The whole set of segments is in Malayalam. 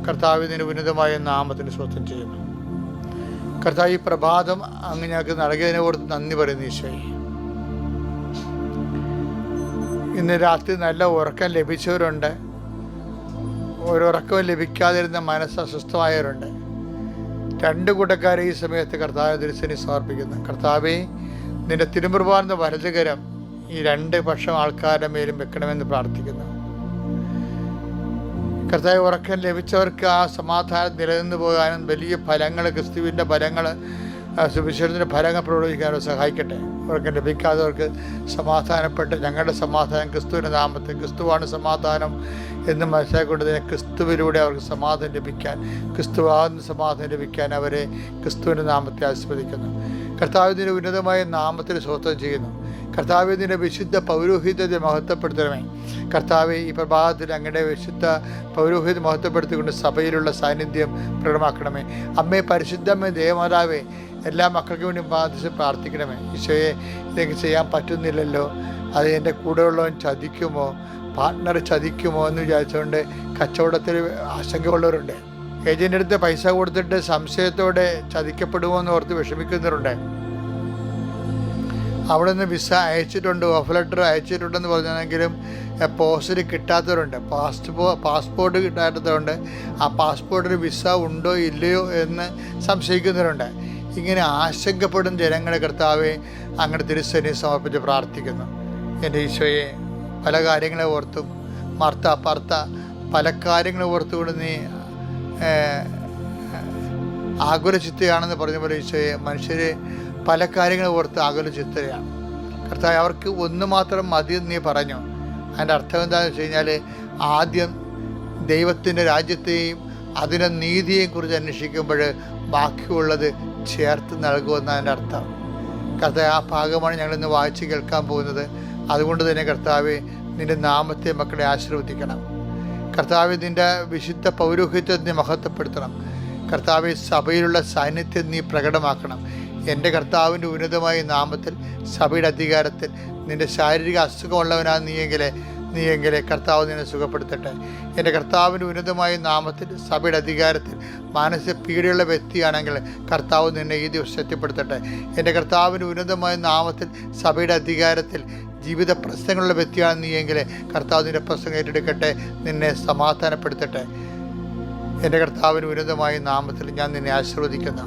കർത്താവിൻ്റെ ഉന്നതമായ നാമത്തിന് സ്വസ്ഥം ചെയ്യുന്നു. കർത്താവ്, ഈ പ്രഭാതം അങ്ങ് ഞങ്ങൾക്ക് നൽകിയതിനെ ഓർത്ത് നന്ദി പറയുന്നു ഈശോയെ. ഇന്ന് രാത്രി നല്ല ഉറക്കം ലഭിച്ചവരുണ്ട്, ഒരുറക്കവും ലഭിക്കാതിരുന്ന മനസ്സ് അസ്വസ്ഥമായവരുണ്ട്. രണ്ട് കൂട്ടക്കാരെ ഈ സമയത്ത് കർത്താവ് തിരുസേനി സമർപ്പിക്കുന്നു. കർത്താവേ, നിന്റെ തിരുമുറുപാർന്ന വലതുകരം ഈ രണ്ട് പക്ഷം ആൾക്കാരുടെ മേലും വെക്കണമെന്ന് പ്രാർത്ഥിക്കുന്നു. കർത്താവ്, ഉറക്കം ലഭിച്ചവർക്ക് ആ സമാധാനം നിലനിന്ന് പോകാനും വലിയ ഫലങ്ങൾ, ക്രിസ്തുവിൻ്റെ ഫലങ്ങൾ, സുവിശേഷത്തിൻ്റെ ഫലങ്ങൾ പ്രയോഗിക്കാനും സഹായിക്കട്ടെ. ഉറക്കം ലഭിക്കാത്തവർക്ക് സമാധാനപ്പെട്ട് ഞങ്ങളുടെ സമാധാനം ക്രിസ്തുവിൻ്റെ നാമത്തിൽ, ക്രിസ്തുവാണ് സമാധാനം എന്ന് മനസ്സിലാക്കൊണ്ടതിന് ക്രിസ്തുവിലൂടെ അവർക്ക് സമാധാനം ലഭിക്കാൻ, ക്രിസ്തുവാകുന്ന സമാധാനം ലഭിക്കാൻ അവരെ ക്രിസ്തുവിൻ്റെ നാമത്തെ ആസ്വദിക്കുന്നു. കർത്താവിൻ്റെ ഉന്നതമായ നാമത്തിൽ സ്വസ്ഥം ചെയ്യുന്നു. കർത്താവിൻ്റെ വിശുദ്ധ പൗരോഹിത്യത്തെ മഹത്വപ്പെടുത്തണമേ. കർത്താവെ, ഈ പ്രഭാതത്തിൽ അങ്ങയുടെ വിശുദ്ധ പൗരോഹിത്യം മഹത്വപ്പെടുത്തിക്കൊണ്ട് സഭയിലുള്ള സാന്നിധ്യം പ്രകടമാക്കണമേ. അമ്മേ, പരിശുദ്ധമ്മേ, ദേവമാതാവേ, എല്ലാ മക്കൾക്കും വേണ്ടി പ്രാർത്ഥിക്കണമേ. ഈശോയെ, ഇതെനിക്ക് ചെയ്യാൻ പറ്റുന്നില്ലല്ലോ, അത് എൻ്റെ കൂടെയുള്ളവൻ ചതിക്കുമോ, പാർട്ട്ണർ ചതിക്കുമോ എന്ന് വിചാരിച്ചുകൊണ്ട് കച്ചവടത്തിൽ ആശങ്കയുള്ളവരുണ്ട്. ഏജൻ്റ് അടുത്ത് പൈസ കൊടുത്തിട്ട് സംശയത്തോടെ ചതിക്കപ്പെടുമോ എന്ന് ഓർത്ത് വിഷമിക്കുന്നവരുണ്ട്. അവിടെ നിന്ന് വിസ അയച്ചിട്ടുണ്ട്, ഓഫർ ലെറ്റർ അയച്ചിട്ടുണ്ടെന്ന് പറഞ്ഞെങ്കിലും പോസ്റ്റിൽ കിട്ടാത്തവരുണ്ട്. പാസ്പോർട്ട് കിട്ടാത്തതുകൊണ്ട് ആ പാസ്പോർട്ടിന് വിസ ഉണ്ടോ ഇല്ലയോ എന്ന് സംശയിക്കുന്നവരുണ്ട്. ഇങ്ങനെ ആശങ്കപ്പെടുന്ന ജനങ്ങളെ കർത്താവെ അങ്ങയുടെ തിരുസന്നിധിയിൽ സമർപ്പിച്ച് പ്രാർത്ഥിക്കുന്നു. എൻ്റെ ഈശോയെ, പല കാര്യങ്ങളെ ഓർത്തും മർത്ത പല കാര്യങ്ങളെ ഓർത്തുകൊണ്ട് നീ ആകുലചിത്തയാണെന്ന് പറഞ്ഞ പോലെ ഈശോയെ, മനുഷ്യർ പല കാര്യങ്ങളെ ഓർത്ത് ആകുലചിത്തയാണ്. കർത്താവ്, അവർക്ക് ഒന്ന് മാത്രം മതി നീ പറഞ്ഞു. അതിൻ്റെ അർത്ഥം എന്താണെന്ന് വെച്ച് കഴിഞ്ഞാൽ, ആദ്യം ദൈവത്തിൻ്റെ രാജ്യത്തെയും അതിൻ്റെ നീതിയെയും കുറിച്ച് അന്വേഷിക്കുമ്പോൾ ബാക്കിയുള്ളത് ചേർത്ത് നൽകുമെന്നാണ് അതിൻ്റെ അർത്ഥം. കർത്താവ്, ആ ഭാഗമാണ് ഞങ്ങളിന്ന് വായിച്ച് കേൾക്കാൻ പോകുന്നത്. അതുകൊണ്ട് തന്നെ കർത്താവെ, നിൻ്റെ നാമത്തെ മക്കളെ ആശീർവദിക്കണം. കർത്താവെ, നിൻ്റെ വിശുദ്ധ പൗരോഹിത്യത്തെ മഹത്വപ്പെടുത്തണം. കർത്താവെ, സഭയിലുള്ള സാന്നിധ്യം നീ പ്രകടമാക്കണം. എൻ്റെ കർത്താവിൻ്റെ ഉന്നതമായ നാമത്തിൽ, സഭയുടെ അധികാരത്തിൽ, നിൻ്റെ ശാരീരിക അസുഖമുള്ളവനാണ് നീയെങ്കിലെ കർത്താവ് നിന്നെ സുഖപ്പെടുത്തട്ടെ. എൻ്റെ കർത്താവിൻ്റെ ഉന്നതമായ നാമത്തിൽ, സഭയുടെ അധികാരത്തിൽ മാനസിക പീഡയുള്ള വ്യക്തിയാണെങ്കിൽ കർത്താവ് നിന്നെ ഈ ദിവസം ശക്തിപ്പെടുത്തട്ടെ. എൻ്റെ കർത്താവിൻ്റെ ഉന്നതമായ നാമത്തിൽ, സഭയുടെ അധികാരത്തിൽ ജീവിത പ്രശ്നങ്ങളുള്ള വ്യക്തിയാണ് നീയെങ്കിലെ കർത്താവ് നിൻ്റെ പ്രശ്നം ഏറ്റെടുക്കട്ടെ, നിന്നെ സമാധാനപ്പെടുത്തട്ടെ. എൻ്റെ കർത്താവിൻ്റെ ഉന്നതമായ നാമത്തിൽ ഞാൻ നിന്നെ ആശീർവദിക്കുന്നു.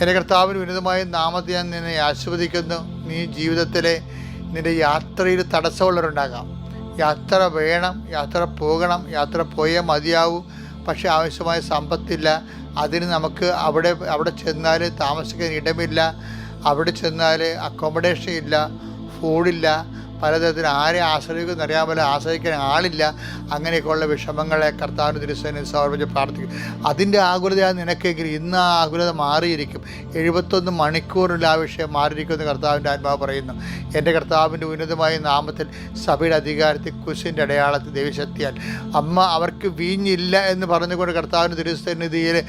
എൻ്റെ കർത്താവിന് ഉന്നതമായ നാമത്തെ ഞാൻ നിന്നെ ആശീർവദിക്കുന്നു. നീ ജീവിതത്തിലെ നിൻ്റെ യാത്രയിൽ തടസ്സമുള്ളവരുണ്ടാകാം. യാത്ര വേണം, യാത്ര പോകണം, യാത്ര പോയേ മതിയാവൂ. പക്ഷേ ആവശ്യമായ സമ്പത്തില്ല. അതിന് നമുക്ക് അവിടെ ചെന്നാൽ താമസിക്കാൻ ഇടമില്ല, അവിടെ ചെന്നാൽ അക്കോമഡേഷൻ ഇല്ല, ഫുഡില്ല, പലതരത്തിൽ ആരെ ആശ്രയിക്കുമെന്ന് അറിയാമല്ലോ, ആശ്രയിക്കാൻ ആളില്ല. അങ്ങനെയൊക്കെയുള്ള വിഷമങ്ങളെ കർത്താവിന് തിരുസന്നിധിയിൽ സമർപ്പിച്ച് പ്രാർത്ഥിക്കും. അതിൻ്റെ ആകുലതയാണ് നിനക്കെങ്കിൽ ഇന്ന് ആ ആകുലത മാറിയിരിക്കും. 71 മണിക്കൂറിൽ ആ വിഷയം മാറിയിരിക്കുമെന്ന് കർത്താവിൻ്റെ ആത്മാവ് പറയുന്നു. എൻ്റെ കർത്താവിൻ്റെ ഉന്നതമായ നാമത്തിൽ, സഭയുടെ അധികാരത്തിൽ, കുരിശിൻ്റെ അടയാളത്തിൽ, ദൈവശക്തിയാൽ അമ്മ അവർക്ക് വീഞ്ഞില്ല എന്ന് പറഞ്ഞുകൊണ്ട് കർത്താവിൻ്റെ തിരുസന്നിധിയിൽ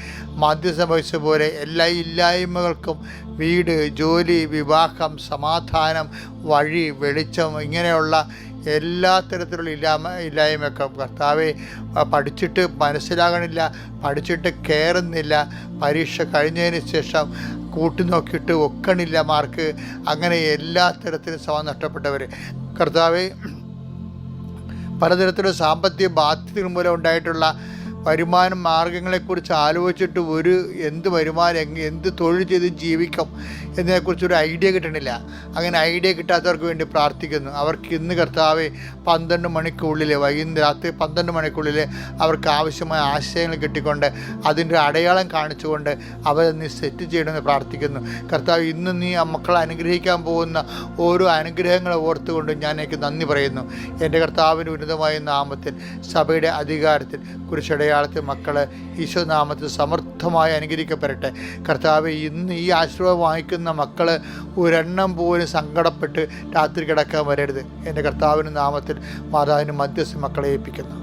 മധ്യസ്ഥം വഹിച്ച പോലെ എല്ലാ ഇല്ലായ്മകൾക്കും വീട്, ജോലി, വിവാഹം, സമാധാനം, വഴി, വെളിച്ചം, ഇങ്ങനെയുള്ള എല്ലാ തരത്തിലുള്ള ഇല്ലായ്മയൊക്കെ കർത്താവെ, പഠിച്ചിട്ട് മനസ്സിലാകണില്ല, പഠിച്ചിട്ട് കയറുന്നില്ല, പരീക്ഷ കഴിഞ്ഞതിന് ശേഷം കൂട്ടി ഒക്കണില്ല മാർക്ക്, അങ്ങനെ എല്ലാ തരത്തിലും സമം നഷ്ടപ്പെട്ടവർ കർത്താവെ, പലതരത്തിലുള്ള സാമ്പത്തിക ബാധ്യതകൾ മൂലം ഉണ്ടായിട്ടുള്ള വരുമാന മാർഗങ്ങളെക്കുറിച്ച് ആലോചിച്ചിട്ട് എന്ത് വരുമാനം, എന്ത് തൊഴിൽ ചെയ്ത് ജീവിക്കും എന്നതിനെക്കുറിച്ചൊരു ഐഡിയ കിട്ടണില്ല. അങ്ങനെ ഐഡിയ കിട്ടാത്തവർക്ക് വേണ്ടി പ്രാർത്ഥിക്കുന്നു. അവർക്ക് ഇന്ന് കർത്താവെ 12 മണിക്കുള്ളിൽ, രാത്രി 12 മണിക്കുള്ളിൽ അവർക്ക് ആവശ്യമായ ആശയങ്ങൾ കിട്ടിക്കൊണ്ട് അതിൻ്റെ അടയാളം കാണിച്ചുകൊണ്ട് അവരെ നീ സെറ്റ് ചെയ്യണമെന്ന് പ്രാർത്ഥിക്കുന്നു. കർത്താവ്, ഇന്ന് നീ ആ മക്കളെ അനുഗ്രഹിക്കാൻ പോകുന്ന ഓരോ അനുഗ്രഹങ്ങളെ ഓർത്തുകൊണ്ട് ഞാൻ എനിക്ക് നന്ദി പറയുന്നു. എൻ്റെ കർത്താവിൻ്റെ ഉന്നതമായ നാമത്തിൽ, സഭയുടെ അധികാരത്തിൽ, കുരിശടയാളത്തിൽ മക്കൾ ഈശോ നാമത്തിൽ സമർത്ഥമായി അനുഗ്രഹിക്കപ്പെടട്ടെ. കർത്താവ്, ഇന്ന് ഈ ആശീർവാദം വാങ്ങിക്കുന്ന മക്കൾ ഒരെണ്ണം പോലും സങ്കടപ്പെട്ട് രാത്രി കിടക്കാൻ വരരുത്. എൻ്റെ കർത്താവിൻ്റെ നാമത്തിൽ മാതാവിന് മധ്യസ്ഥ മക്കളെ ഏൽപ്പിക്കുന്നു.